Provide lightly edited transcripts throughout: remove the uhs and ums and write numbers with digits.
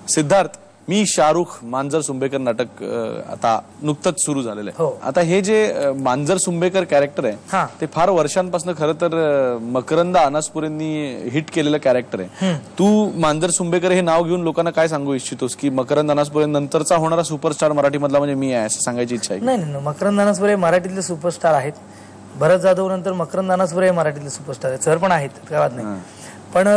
सिद्धार्थ, मी शाहरुख मांजर सुंबेकर नाटक आता नुकतंच सुरू झालेलं आहे. आता हे जे मांजर सुंबेकर कॅरेक्टर आहे ते फार वर्षांपासून खरं तर मकरंद अनासपुरेंनी हिट केलेलं कॅरेक्टर आहे. तू मांजर सुंबेकर हे नाव घेऊन लोकांना काय सांगू इच्छितोस की मकरंद अनासपुरे नंतरचा होणारा सुपरस्टार मराठी मधला म्हणजे मी आहे असं सांगायची इच्छा आहे? नाही, मकरंद अनासपुरे मराठीतले सुपरस्टार आहेत. भरत जाधव नंतर मकरंद अनासपुरे मराठीतले सुपरस्टार आहेत. सर पण आहेत, काय वाद नाही. पण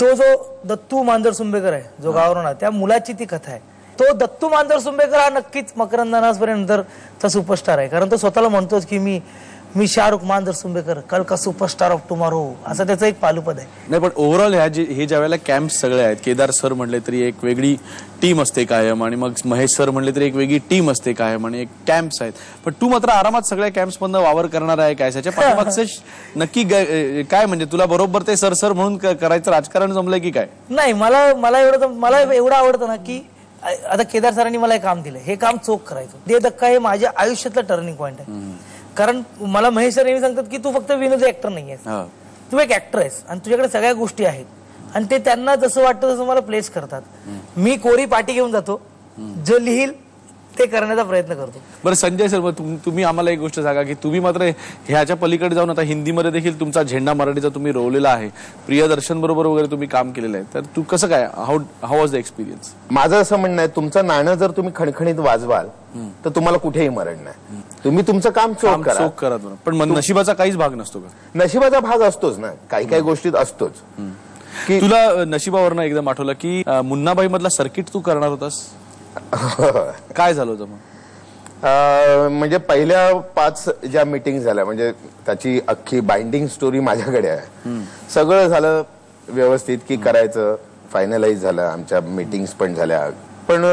तो जो दत्तू मांजर सुंबेकर आहे जो गावरान आहे त्या मुलाची ती कथा आहे. तो दत्तू मांजर सुंबेकर हा नक्कीच मकरंद अनासपुरे नंतरचा सुपरस्टार आहे. कारण तो स्वतःला म्हणतोच की मी शाहरुख मांजर सुंबेकर कल का सुपरस्टार ऑफ टुमारो असं त्याचं एक पालुपद आहे. नाही पण ओव्हरऑल हे ज्या वेळेला कॅम्प सगळे आहेत, केदार सर म्हणले तरी एक वेगळी टीम असते कायम आणि मग महेश सर म्हणले तरी एक वेगळी टीम असते कायम आणि एक कॅम्प्स आहेत. पण तू मात्र आरामात सगळ्या कॅम्प्स मधनं वावर करणार आहे काय? त्याच्या पाठीमागचे नक्की काय म्हणजे तुला बरोबर ते सर म्हणून करायचं राजकारण जमलंय की काय? नाही, मला एवढं आवडतं ना की आता केदार सरांनी मला एक काम दिलं, हे काम चोख करायचं. दे धक्का हे माझ्या आयुष्यातलं टर्निंग पॉईंट आहे. कारण मला महेश सर नेहमी सांगतात की तू फक्त विनोदी ऍक्टर नाही आहेस, तू एक ऍक्टर आहेस आणि तुझ्याकडे सगळ्या गोष्टी आहेत आणि ते त्यांना जसं वाटतं तसं मला प्लेस करतात. मी कोरी पाठी घेऊन जातो, जो लिहिल ते करण्याचा प्रयत्न करतो. बरं संजय सर, तुम्ही आम्हाला एक गोष्ट सांगा की तुम्ही मात्र ह्याच्या पलीकडे जाऊन आता हिंदीमध्ये देखील तुमचा झेंडा मराठीचा तुम्ही रोवलेला आहे, प्रियदर्शन बरोबर वगैरे तुम्ही काम केलेलं आहे, तर तू कसं काय, हाऊ वॉज द एक्सपिरियन्स? माझं असं म्हणणं आहे, तुमचं नाणं जर तुम्ही खणखणीत वाजवाल तर तुम्हाला कुठेही मरण नाही. तुम्ही तुमचं काम चोख करा. पण नशिबाचा काहीच भाग नसतो का? नशिबाचा भाग असतोच ना, काही गोष्टीत असतोच. की तुला नशिबावरनं एकदम आठवलं की मुन्नाबाई मधला सर्किट तू करणार होतास, काय झालं होतं मग? म्हणजे पहिल्या 5 ज्या मीटिंग झाल्या, म्हणजे त्याची अख्खी बाइंडिंग स्टोरी माझ्याकडे आहे. सगळं झालं व्यवस्थित की करायचं, फायनलाइज झालं, आमच्या मीटिंग्स पण झाल्या. पण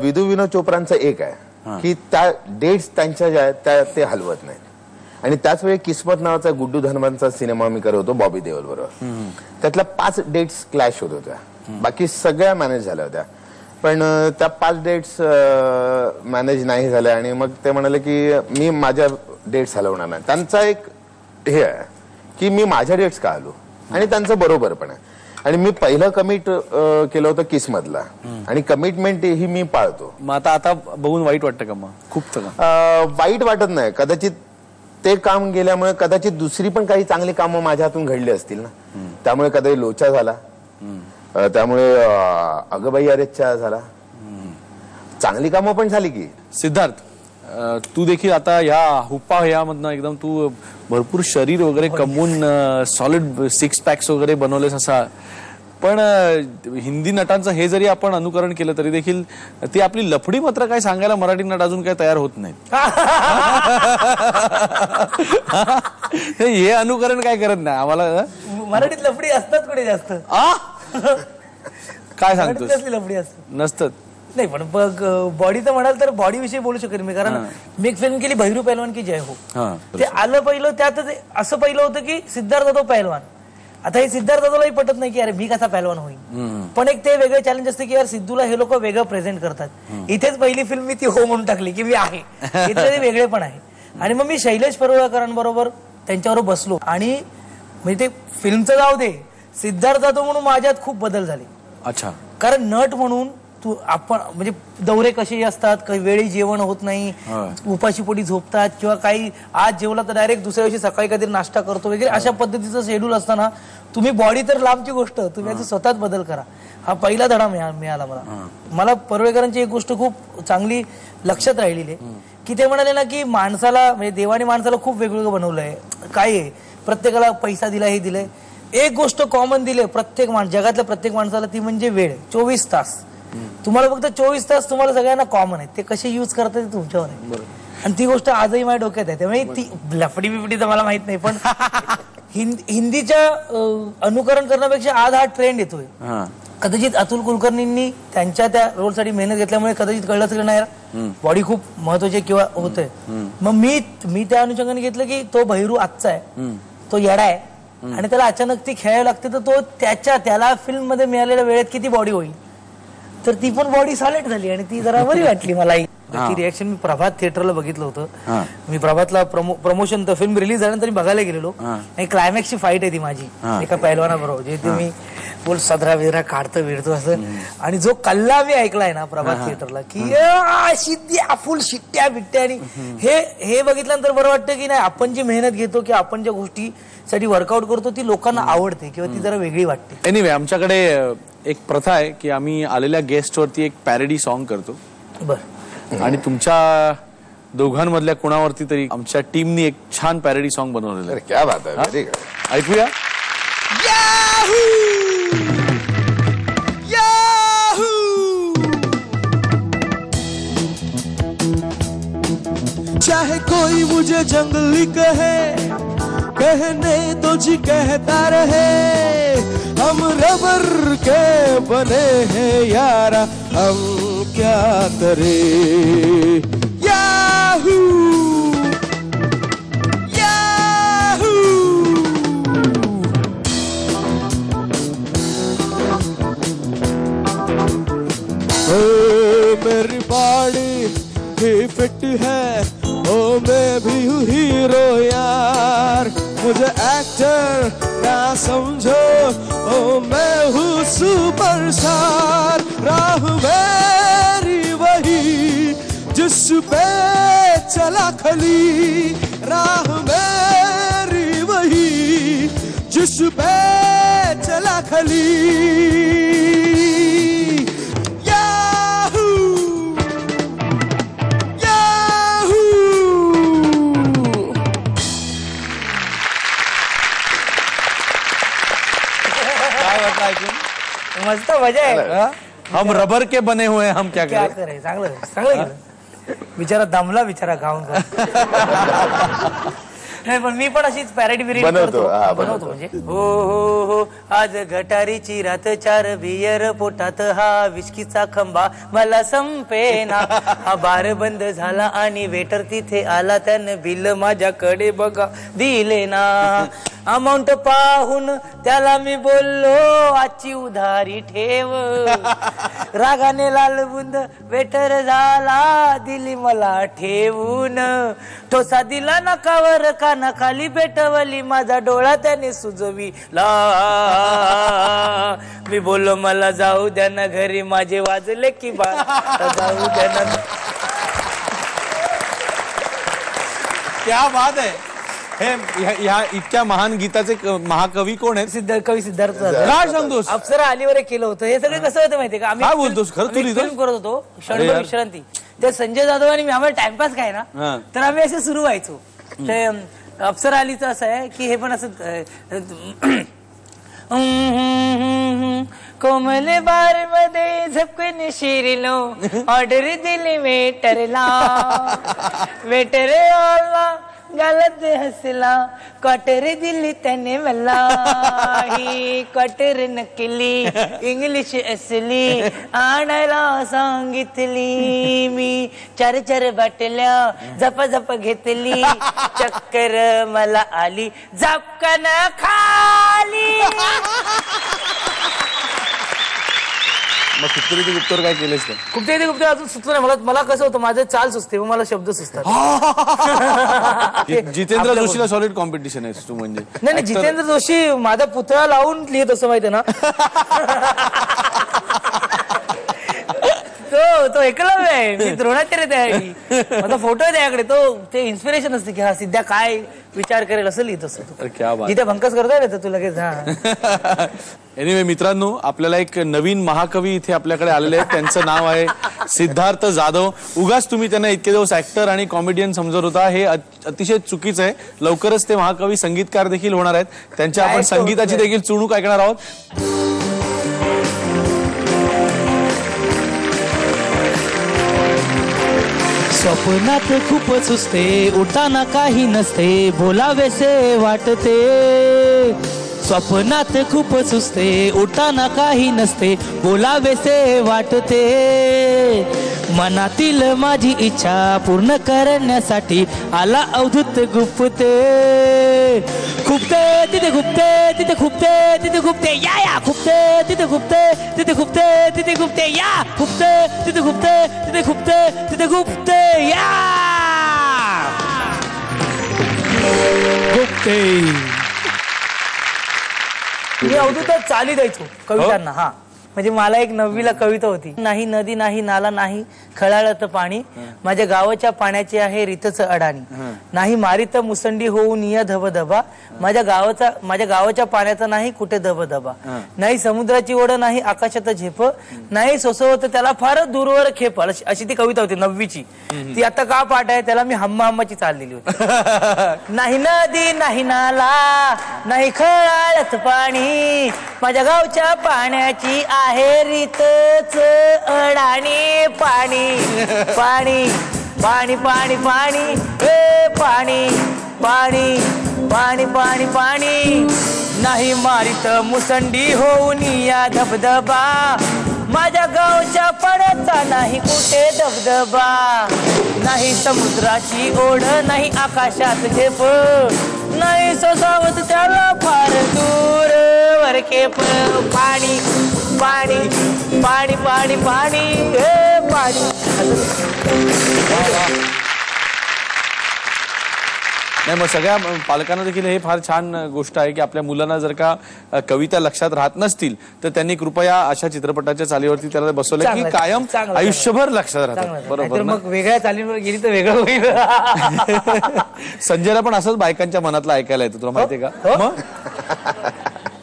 विधू विनोद चोप्रांचं एक आहे की त्या डेट्स त्यांच्या ज्या आहेत त्या ते हलवत नाहीत. आणि त्याच वेळी किस्मत नावाचा गुड्डू धनवांचा सिनेमा मी करत होतो बॉबी देओल बरोबर. त्यातल्या 5 डेट्स क्लॅश होत होत्या, बाकी सगळ्या मॅनेज झाल्या होत्या. पण त्या 5 डेट्स मॅनेज नाही झाल्या आणि मग ते म्हणाले की मी माझ्या डेट्स हलवणार नाही. त्यांचा एक हे आहे की मी माझ्या डेट्स का हलवू, आणि त्यांचं बरोबर पण आहे. आणि मी पहिलं कमिट केलं होतं किसमधला आणि कमिटमेंट ही मी पाळतो. मग आता बघून वाईट वाटतं का? मग खूप वाईट वाटत नाही. कदाचित ते काम गेल्यामुळे कदाचित दुसरी पण काही चांगली कामं माझ्या हातून घडली असतील ना, त्यामुळे कदाचित लोचा झाला, त्यामुळे अगबाई अरेच्या झाला, चांगली कामं पण झाली की. सिद्धार्थ, तू देखील आता या हुप्पा यामधनं एकदम तू भरपूर शरीर वगैरे कमवून सॉलिड 6 पॅक्स वगैरे बनवलेस असा, पण हिंदी नटांचं हे जरी आपण अनुकरण केलं तरी देखील ती आपली लफडी मात्र काय सांगायला मराठी नट अजून काय तयार होत नाहीत. हे अनुकरण काय करत नाही आम्हाला. मराठीत लफडी असतात कुठे जास्त? काय सांगतोस? लफडी असतात नसतात? नाही, पण बॉडीचं म्हणाल तर बॉडी विषयी बोलू शकेल मी. कारण मी एक फिल्म केली भैरू पहलवान की जय हो, ते आलं पहिलं. त्यातच असं पहिलं होतं की सिद्धार्थ जाधव पहलवान. आता हे सिद्धार्थ जाधवलाही पटत नाही की अरे मी कसा पहलवान होईल, पण एक ते वेगळं चॅलेंज असते की यार सिद्धूला हे लोक वेगळं प्रेझेंट करतात. इथेच पहिली फिल्म मी ती हो म्हणून टाकली की मी आहे, इथे ते वेगळे पण आहे. आणि मग मी शैलेश परुळकरांबरोबर त्यांच्याबरोबर बसलो आणि म्हणजे ते फिल्मचं जाऊ दे, सिद्धार्थ जाधव म्हणून माझ्यात खूप बदल झाले. अच्छा. कारण नट म्हणून तू आपण म्हणजे दौरे कसे असतात, काही वेळी जेवण होत नाही, उपाशी पोटी झोपतात, किंवा काही आज जेवला तर डायरेक्ट दुसऱ्या दिवशी सकाळी काहीतरी नाश्ता करतो वगैरे, अशा पद्धतीचं शेड्यूल असताना तुम्ही बॉडी तर लांबची गोष्ट, तुम्ही याचा स्वतःच बदल करा. हा पहिला धडा मिळाला मला. परुळेकरांची एक गोष्ट खूप चांगली लक्षात राहिलेली आहे की ते म्हणाले ना की माणसाला म्हणजे देवाने माणसाला खूप वेगवेगळं बनवलंय. काय आहे, प्रत्येकाला पैसा दिला, हे दिलंय. एक गोष्ट कॉमन दिले प्रत्येक जगातल्या प्रत्येक माणसाला, ती म्हणजे वेळ. 24 तास तुम्हाला, फक्त 24 तास तुम्हाला सगळ्यांना कॉमन आहे. ते कसे युज करतात ते तुमच्यावर आहे. आणि ती गोष्ट आजही माझ्या डोक्यात आहे. त्यामुळे ती लफडी बिफडी तर मला माहित नाही, पण हिंदीच्या अनुकरण करण्यापेक्षा आज हा ट्रेंड येतोय. कदाचित अतुल कुलकर्णींनी त्यांच्या त्या रोलसाठी मेहनत घेतल्यामुळे कदाचित कळलंच की नाही बॉडी खूप महत्वाची किंवा होतंय. मग मी त्या अनुषंगाने घेतलं की तो भैरू आजचा आहे, तो येडा आहे आणि त्याला अचानक ती खेळायला लागते, तर तो त्याला फिल्म मध्ये मिळालेल्या वेळेत किती बॉडी होईल. तर ती पण बॉडी सॉलिड झाली आणि ती जरा बरी वाटली मलाही. ती रिएक्शन मी प्रभात थिएटरला बघितलं होतं. मी प्रभातला प्रमोशन तर फिल्म रिलीज झाल्यानंतर बघायला गेलेलो. क्लायमॅक्सची फाईट आहे ती माझी एका पहिलवानाबरोबर, जे तुम्ही बोल सदरा विदरा काढतो विडतो असं. आणि जो कल्ला मी ऐकलाय ना प्रभात थिएटरला की शिट्ट्या फुल शिट्ट्या बिट्ट्या, आणि हे बघितल्यानंतर बरं वाटतं की नाही आपण जी मेहनत घेतो की आपण ज्या गोष्टीसाठी वर्कआउट करतो ती लोकांना आवडते किंवा ती जरा वेगळी वाटते. एनिवे आमच्याकडे एक प्रथा आहे की आम्ही आलेल्या गेस्टवरती एक पॅरडी सॉन्ग करतो. बर. आणि तुमच्या दोघांमधल्या कोणावरती तरी आमच्या टीमनी एक छान पॅरडी सॉन्ग बनवलेलं आहे. क्या बात आहे, व्हेरी गुड. ऐकूया. चाहे कोई मुझे जंगली कहे, कहने तो जी कहता रहे, हम रबर के बने हैं यारा, हम क्या करें. Yahoo yahoo. मेरी बॉडी भी फिट है, ओ मैं भी हूँ हीरो यार, मुझे एक्टर ना समझो, ओ मैं हूँ सुपरस्टार. राह मेरी वही जिस पे चला खली, राह मेरी वही जिस पे चला खली. मस्त मजा आहे. हम रबर के बने हुए हैं, हम क्या क्या करें. करे. चांगलं चांगलं बिचारा दमला बिचारा गाऊन. नाही पण मी पण अशीच पॅरेडी बिरेडी बनवतो म्हणजे. हो हो हो आज गटारीची रात, 4 बियर पोटात, हा विस्कीचा खंबा मला संपेना, हा बार बंद झाला आणि वेटर तिथे आला, त्यानं बिल माझ्याकडे बघा दिले ना. अमाऊंट पाहून त्याला मी बोललो आजची उधारी ठेव, रागाने लालबुंद वेटर झाला, दिली मला ठेवून, ठोसा दिला नकावर, कानाखाली पेटवली, माझा डोळा त्याने सुजविला. मी बोललो मला जाऊ द्या ना घरी, माझे वाजले की बा जाऊ द्या ना. क्या बात आहे. हे ह्या इतक्या महान गीताचे महाकवी कोण आहेत? कवी सिद्धार्थ. काय सांगतोस? अप्सरा आलीवर केलं होतं. हे सगळं कसं होतं माहितीये का, काय बोलतोस? खरं तू लिहितोस? फिल्म करत होतो क्षणभर विश्रांती, ते संजय जाधव आणि मी आम्हाला टाइमपास काय ना, तर आम्ही असे सुरू व्हायचो. ते अप्सरा आलीचं असं आहे की हे पण असं कोमल बार मध्ये झपकन शिरलो, ऑर्डर दिली वेटरला, वेटर आला गलत हसला, क्वार्टर दिली त्याने मला, ही क्वार्टर नकली इंग्लिश असली आणायला सांगितली, मी 4 बाटल्या झप झप घेतली, चक्कर मला आली झपकन खाली. मग कुत्तरी गुप्तोर काय केलेस का? गुप्ते अजून सुचलं नाही मला कसं होतं, माझं चाल सुचते, मला शब्द सुचतात. जितेंद्र जोशीला सॉलिड कॉम्पिटिशन आहेस तू म्हणजे. नाही जितेंद्र जोशी माझा पुतळा लावून लिहित असं माहिती ना. तो एकलव्य आहे, मी द्रोणाचार्य त्यासाठी. माझा फोटो आहे त्याकडे, तो ते इन्स्पिरेशन असते की हा सिद्ध्या काय विचार करेल असं लिहित असतो. जिथे भंकस करतोय ना तू लगेच. हा एनिवे मित्रांनो, आपल्याला एक नवीन महाकवी इथे आपल्याकडे आलेले आहेत. त्यांचं नाव आहे सिद्धार्थ जाधव. उगाच तुम्ही त्यांना इतके दिवस ऍक्टर आणि कॉमेडियन समजत होता, हे अतिशय चुकीचं आहे. लवकरच ते महाकवी संगीतकार देखील होणार आहेत. त्यांच्या आपण संगीताची देखील चुणूक ऐकणार आहोत. स्वप्नात खूप सुचते, उठाना काही नसते, बोलावेसे वाटते. स्वप्नात खूप सुचते, उठाना काही नसते, बोलावेसे वाटते. मनातील माझी इच्छा पूर्ण करण्यासाठी आला अवधूत गुप्ते. खुपते तिथे खुपते, तिथे खुपते, तिथे खुपते, या खुपते, तिथे खुपते, तिथे खुपते, तिथे खुपते, या खुपते, तिथे खुपते, तिथे खुपते, तिथे खुपते, या खुपते. मी अवधूत चाली द्यायचो कवितांना. हा म्हणजे मला एक 9वीला कविता होती. नाही नदी नाही नाला नाही खळाळत पाणी, माझ्या गावाच्या पाण्याचे आहे रीतच अडाणी. नाही मारित मुसंडी होऊन या धबधबा, माझ्या गावाच्या पाण्याचा नाही कुठे धबधबा. नाही समुद्राची ओढ नाही आकाशात झेप, नाही सोसवत त्याला फार दूरवर खेप. अशी ती कविता होती 9वीची. ती आता का पाठ आहे त्याला मी हम्माची चाल दिली होती. नाही नदी नाही नाला नाही खळाळत पाणी, माझ्या गावच्या पाण्याची आहे रीतच अडाणी. पाणी पाणी पाणी पाणी पाणी हे पाणी पाणी पाणी पाणी पाणी. नाही मारित मुसंडी होऊन या धबधबा, माझ्या गावच्या पाण्याचा नाही कुठे धबधबा. नाही समुद्राची ओढ नाही आकाशात झेप, नाही सोसावत त्याला फार दूर वर खेप. पाणी पाणी पाणी पाणी पाणी हे पाणी. नाही, मग सगळ्या पालकांना देखील हे फार छान गोष्ट आहे की आपल्या मुलांना जर का कविता लक्षात राहत नसतील तर त्यांनी कृपया अशा चित्रपटाच्या चालीवरती त्याला बसवलं की कायम आयुष्यभर लक्षात राहतात. बरोबर. मग वेगळ्या चालीवर गेली तर वेगळं होईल. संजयला पण असंच बायकांच्या मनातलं ऐकायला येतं, तुला माहितीये का? मग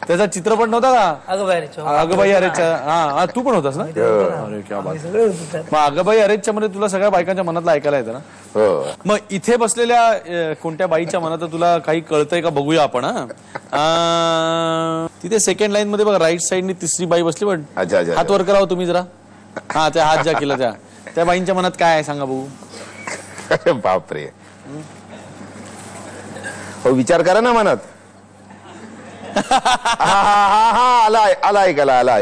त्याचा चित्रपट नव्हता का अगबाई अरेच्या? हा तू पण होतास ना? अरे क्या बात. मग अगबाई अरेच्या मध्ये तुला सगळ्या बायकांच्या मनातलं ऐकायला येतं ना? मग इथे बसलेल्या कोणत्या बाईच्या मनात तुला काही कळतंय का बघूया आपण. तिथे सेकंड लाईन मध्ये बघा राईट साईडनी तिसरी बाई बसली पण. हात वर करावं तुम्ही जरा. हा त्या हात ज्या केला त्या बाईंच्या मनात काय आहे सांगा बघू. बापरे, हो विचार करा ना मनात. आला ऐकायला आला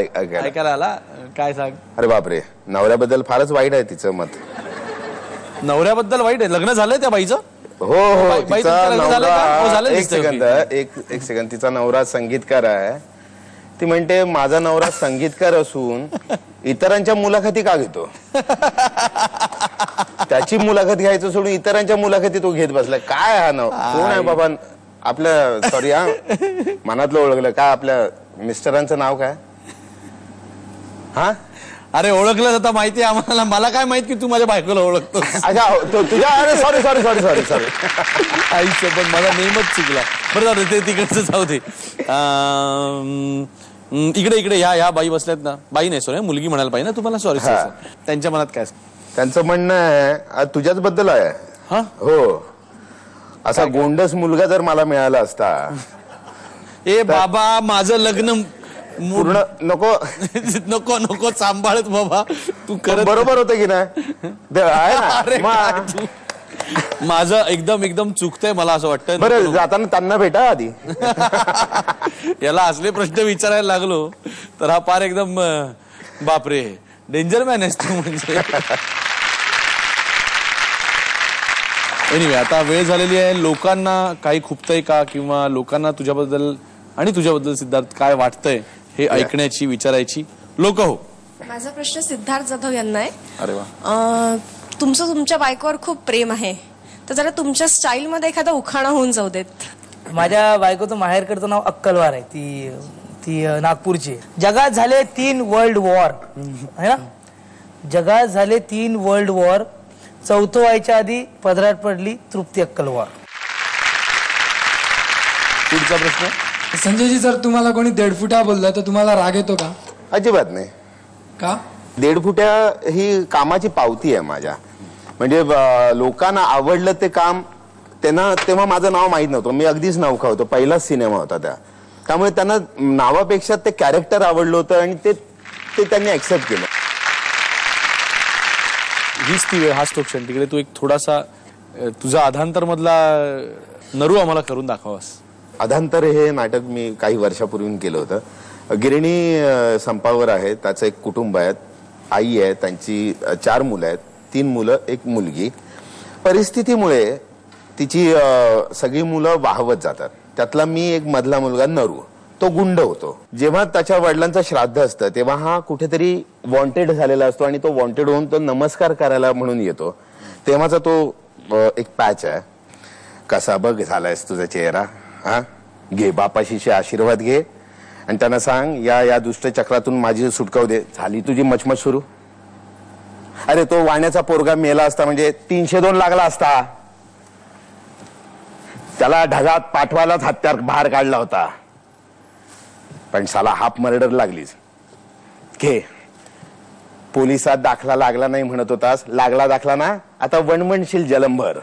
काय सांग. अरे बापरे, नवऱ्याबद्दल फारच वाईट आहे तिचं मत. नवऱ्याबद्दल वाईट आहे? लग्न झालंय त्या बाईचं? हो हो, तिचा नवरा एक सेकंद तिचा नवरा संगीतकार आहे. ती म्हणते माझा नवरा संगीतकार असून इतरांच्या मुलाखती का घेतो? त्याची मुलाखत घ्यायचं सोडून इतरांच्या मुलाखती तो घेत बसला. काय हा नव कोण आहे बाबा? आपल्या सॉरी हा मनातलं ओळखलं का? आपल्या मिस्टरांचं नाव काय? हा अरे ओळखलं जातं माहिती आहे आम्हाला. मला काय माहित की तू माझ्या बायकोला ओळखतो. अच्छा तुझ्या. अरे sorry sorry sorry sorry sorry आयुष्य पण माझा नेमच चुकला. बरं ते तिकडचं जाऊ दे. इकडे इकडे ह्या बाई बसल्यात ना. बाई नाही सॉरी मुलगी म्हणायला पाहिजे ना तुम्हाला. सॉरी त्यांच्या मनात काय? त्यांचं म्हणणं आहे तुझ्याच बद्दल आहे. हा हो, असा गोंडस मुलगा जर मला मिळाला असता. ए बाबा माझं लग्न पूर्ण नको नको नको सांभाळत बाबा तू करत बरोबर होतं की नाही? माझं एकदम चुकतंय मला असं वाटतं. बरं जाताना त्यांना भेटा आधी. याला असले प्रश्न विचारायला लागलो तर हा फार एकदम बापरे डेंजर मॅन आहेस तू म्हणजे. एनिवे आता वेळ झालेली आहे. लोकांना काही खुपतंय का किंवा लोकांना तुझ्याबद्दल आणि तुझ्याबद्दल सिद्धार्थ काय वाटतंय हे ऐकण्याची विचारायची लोक हो. माझा प्रश्न सिद्धार्थ जाधव यांना आहे. अरे वा. तुमच्या बायकोवर खूप प्रेम आहे तर जरा तुमच्या स्टाईल मध्ये एखादा उखाणा होऊन जाऊ देत. माझ्या बायकोचं माहेरकडचं नाव अक्कलवार आहे. ती नागपूरची. जगात झाले 3 वर्ल्ड वॉर है ना. जगात झाले 3 वर्ल्ड वॉर, चौथं व्हायच्या आधी पदरात पडली तृप्ती अक्कलवार. पुढचा प्रश्न. संजयजी जर तुम्हाला कोणी 1.5 फुटा बोलला तर तुम्हाला राग येतो का? अजिबात नाही. का? 1.5 फुट्या ही कामाची पावती आहे माझ्या. म्हणजे लोकांना आवडलं ते काम. त्यांना तेव्हा माझं नाव माहित नव्हतं. मी अगदीच नवखा होतो. पहिलाच सिनेमा होता त्यामुळे त्यांना नावापेक्षा ते कॅरेक्टर आवडलं होतं आणि ते त्यांनी ऍक्सेप्ट केलं. हीच ती वेळ. हाच तो क्षण. तिकडे तू एक थोडासा तुझा अधांतर मधला नरू आम्हाला करून दाखवास. अधांतर हे नाटक मी काही वर्षापूर्वी केलं होतं. गिरणी संपावर आहे. त्याचं एक कुटुंब आहे. आई आहे, त्यांची 4 मुलं आहेत. 3 मुलं 1 मुलगी. परिस्थितीमुळे तिची सगळी मुलं वाहवत जातात. त्यातला मी एक मधला मुलगा नरू. तो गुंड होतो. जेव्हा त्याच्या वडिलांचं श्राद्ध असतं तेव्हा हा कुठेतरी वॉन्टेड झालेला असतो आणि तो वॉन्टेड होऊन तो नमस्कार करायला म्हणून येतो. तेव्हाचा तो एक पॅच आहे. कसा बघ झालायस तुझा चेहरा. हा घे बापाशीचे आशीर्वाद घे आणि त्यांना सांग या दुष्ट चक्रातून माझी सुटकाव दे. झाली तुझी मचमच सुरू. अरे तो वाण्याचा पोरगा मेला असता म्हणजे 302 लागला असता. त्याला ढगात पाठवायलाच हत्यार बाहेर काढला होता. पण साला हाफ मर्डर लागलीच. घे, पोलिसात दाखला लागला नाही म्हणत होतास, लागला दाखला ना. आता वणवणशील जलंभर.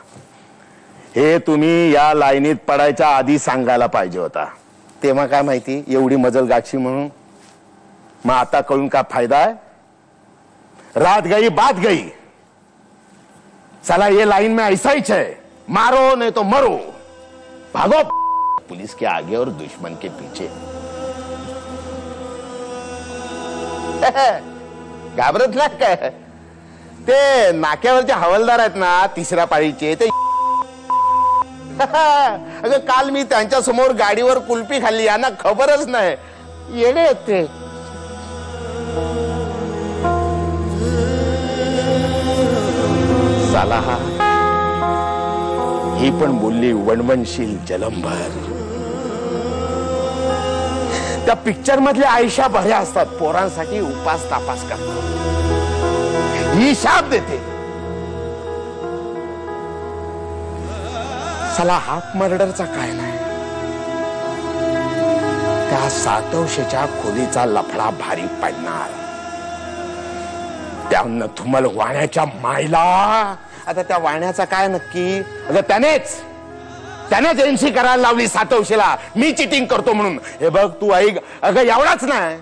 हे तुम्ही या लाईनीत पडायच्या आधी सांगायला पाहिजे होता. तेव्हा काय माहिती एवढी मजल गाठशी म्हणून. मग आता कळून का फायदा आहे. रात गई बात गई. चला ये लाइन में ऐसा ही है, मारो नहीं तो मरो, भागो पुलिस के आगे और दुश्मन के पीछे. घाबरत नाही काय. ते नाक्यावरचे हवालदार आहेत ना 3ऱ्या पाळीचे ते अगं काल मी त्यांच्या समोर गाडीवर कुल्फी खाल्ली. यांना खबरच नाही. येडे आहेत ते. साला ही पण बोलली वणवणशील जलंभर. त्या पिक्चर मधल्या आयशा बऱ्या असतात. पोरांसाठी उपास तापास करतात. ही शाप देते. साला हाफ मर्डरचा काय नाही. त्या सातवशेच्या खोलीचा लफडा भारी पडणार. त्या नथुमल वाण्याच्या मायला. आता त्या वाण्याचा काय नक्की. अगं त्यानेच एनसी करायला लावली सातवशेला. मी चिटिंग करतो म्हणून. हे बघ तू ऐक. अगं एवढाच नाही,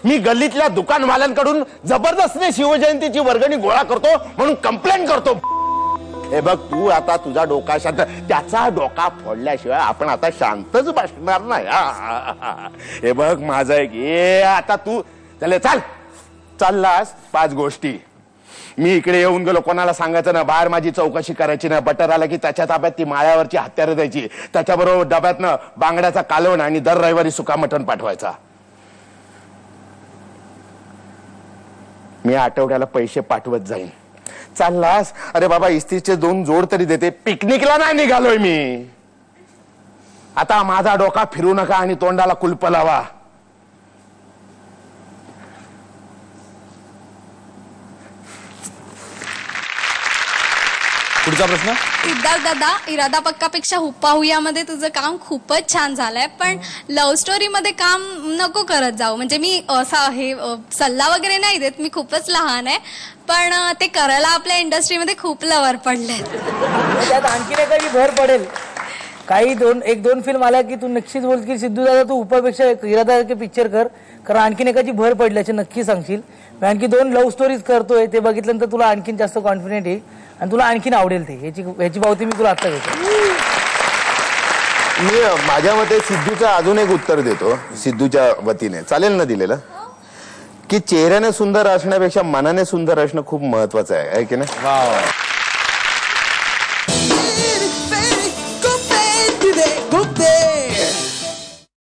मी गल्लीतल्या दुकानवाल्यांकडून जबरदस्तीने शिवजयंतीची वर्गणी गोळा करतो म्हणून कंप्लेंट करतो. हे बघ तू आता तुझा डोका शांत. त्याचा डोका फोडल्याशिवाय आपण आता शांतच बसणार नाही. हे बघ माझं एक आता तू चाललास 5 गोष्टी. मी इकडे येऊन गेलो, कोणाला सांगायचं ना. बाहेर माझी चौकशी करायची ना. बटर आला की त्याच्या ताब्यात ती माळ्यावरची हत्यारं द्यायची. त्याच्याबरोबर डब्यातनं बांगड्याचा कालवण आणि दर रविवारी सुका मटण पाठवायचा. मी आठवड्याला पैसे पाठवत जाईन. चाललास. अरे बाबा इस्त्रीचे 2 जोड तरी देते. पिकनिकला नाही निघालोय मी. आता माझा डोका फिरू नका आणि तोंडाला कुलप लावा. पुढचा प्रश्न. सिद्धार्थ दादा, इरादा पक्कापेक्षा हुप्पाहुयामध्ये तुझं काम खूपच छान झालंय, पण लव्ह स्टोरी मध्ये काम नको करत जाऊ. म्हणजे मी असा हे सल्ला वगैरे नाही देत, मी खूपच लहान आहे, पण ते करायला आपल्या इंडस्ट्रीमध्ये खूप लवर पडले. त्यात आणखीन एकाची भर पडेल. काही 1-2 फिल्म आल्या की तू नक्कीच बोल की सिद्धू दादा तू उपापेक्षा इरादा पिक्चर कर. कारण आणखीन एकाची भर पडल्याचे नक्की सांगशील. मी आणखी 2 लव्ह स्टोरीज करतोय. ते बघितल्यानंतर तुला आणखीन जास्त कॉन्फिडेंट येईल आणि तुला आणखीन आवडेल. ते ह्याची पावती मी तुला आता देतो. मी माझ्या मते सिद्धूचं अजून एक उत्तर देतो. सिद्धूच्या वतीने चालेल ना दिलेलं. की चेहऱ्याने सुंदर असण्यापेक्षा मनाने सुंदर असणं खूप महत्वाचं आहे की नाही.